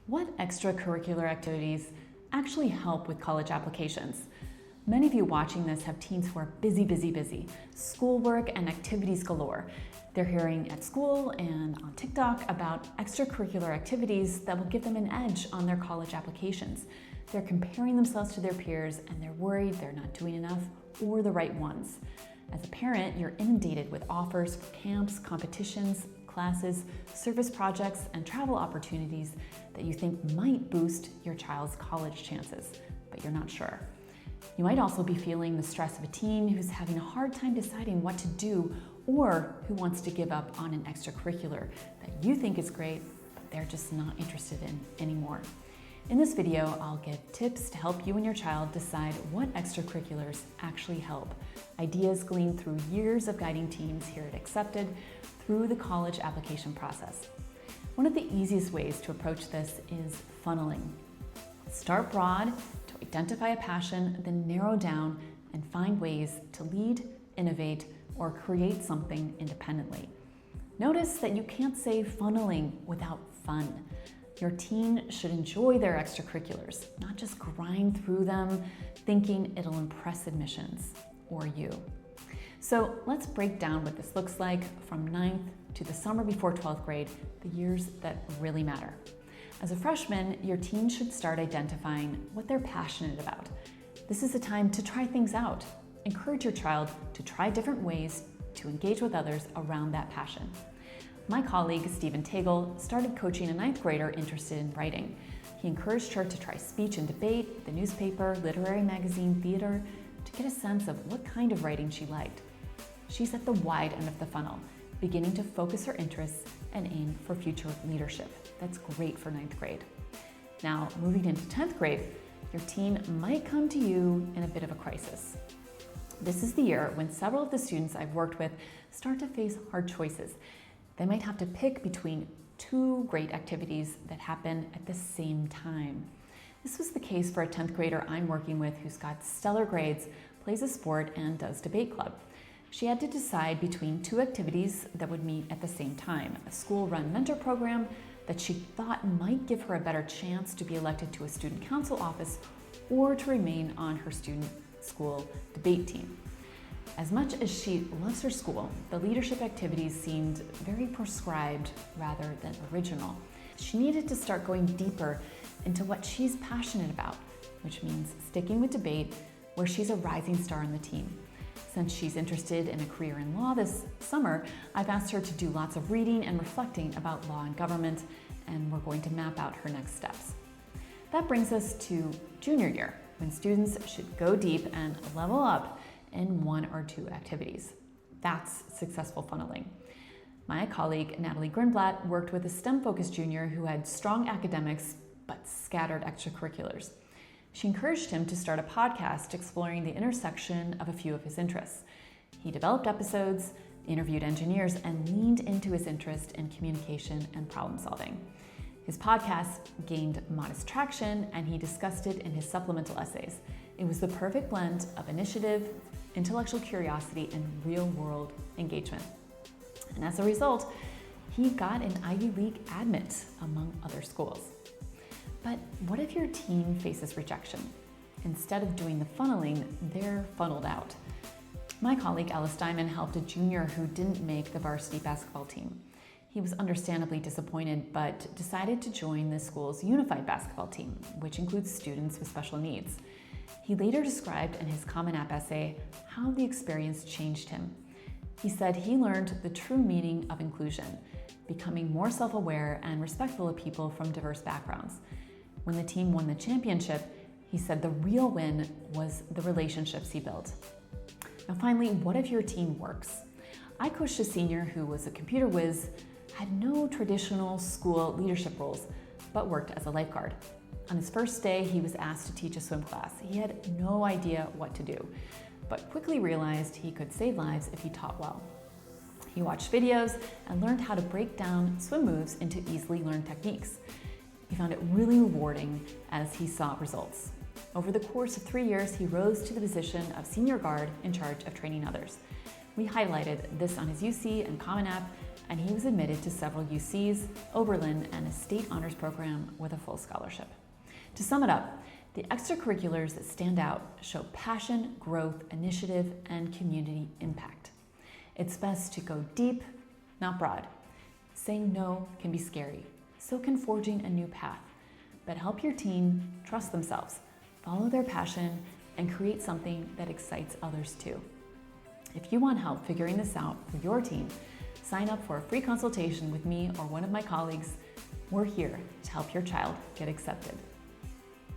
What extracurricular activities actually help with college applications? Many of you watching this have teens who are busy. Schoolwork and activities galore. They're hearing at school and on TikTok about extracurricular activities that will give them an edge on their college applications. They're comparing themselves to their peers and they're worried they're not doing enough or the right ones. As a parent, you're inundated with offers for camps, competitions, classes, service projects, and travel opportunities that you think might boost your child's college chances, but you're not sure. You might also be feeling the stress of a teen who's having a hard time deciding what to do or who wants to give up on an extracurricular that you think is great, but they're just not interested in anymore. In this video, I'll give tips to help you and your child decide what extracurriculars actually help. Ideas gleaned through years of guiding teens here at Accepted through the college application process. One of the easiest ways to approach this is funneling. Start broad to identify a passion, then narrow down and find ways to lead, innovate, or create something independently. Notice that you can't say funneling without fun. Your teen should enjoy their extracurriculars, not just grind through them thinking it'll impress admissions or you. So let's break down what this looks like from 9th to the summer before 12th grade, the years that really matter. As a freshman, your teen should start identifying what they're passionate about. This is a time to try things out. Encourage your child to try different ways to engage with others around that passion. My colleague, Stephen Tagle, started coaching a 9th grader interested in writing. He encouraged her to try speech and debate, the newspaper, literary magazine, theater, to get a sense of what kind of writing she liked. She's at the wide end of the funnel, beginning to focus her interests and aim for future leadership. That's great for 9th grade. Now, moving into 10th grade, your teen might come to you in a bit of a crisis. This is the year when several of the students I've worked with start to face hard choices. They might have to pick between two great activities that happen at the same time. This was the case for a 10th grader I'm working with who's got stellar grades, plays a sport, and does debate club. She had to decide between two activities that would meet at the same time, a school-run mentor program that she thought might give her a better chance to be elected to a student council office or to remain on her student school debate team. As much as she loves her school, the leadership activities seemed very prescribed rather than original. She needed to start going deeper into what she's passionate about, which means sticking with debate where she's a rising star on the team. Since she's interested in a career in law this summer, I've asked her to do lots of reading and reflecting about law and government, and we're going to map out her next steps. That brings us to junior year, when students should go deep and level up in one or two activities. That's successful funneling. My colleague, Natalie Grinblatt, worked with a STEM-focused junior who had strong academics but scattered extracurriculars. She encouraged him to start a podcast exploring the intersection of a few of his interests. He developed episodes, interviewed engineers, and leaned into his interest in communication and problem solving. His podcast gained modest traction, and he discussed it in his supplemental essays. It was the perfect blend of initiative, intellectual curiosity, and real-world engagement. And as a result, he got an Ivy League admit, among other schools. But what if your teen faces rejection? Instead of doing the funneling, they're funneled out. My colleague Alice Diamond helped a junior who didn't make the varsity basketball team. He was understandably disappointed, but decided to join the school's unified basketball team, which includes students with special needs. He later described in his Common App essay how the experience changed him. He said he learned the true meaning of inclusion, becoming more self-aware and respectful of people from diverse backgrounds. When the team won the championship, he said the real win was the relationships he built. Now finally, what if your teen works? I coached a senior who was a computer whiz, had no traditional school leadership roles, but worked as a lifeguard. On his first day, he was asked to teach a swim class. He had no idea what to do, but quickly realized he could save lives if he taught well. He watched videos and learned how to break down swim moves into easily learned techniques. He found it really rewarding as he saw results. Over the course of 3 years, he rose to the position of senior guard in charge of training others. We highlighted this on his UC and Common App and he was admitted to several UCs, Oberlin, and a state honors program with a full scholarship. To sum it up, the extracurriculars that stand out show passion, growth, initiative, and community impact. It's best to go deep, not broad. Saying no can be scary, so can forging a new path. But help your teen trust themselves, follow their passion, and create something that excites others too. If you want help figuring this out for your teen, sign up for a free consultation with me or one of my colleagues. We're here to help your child get accepted.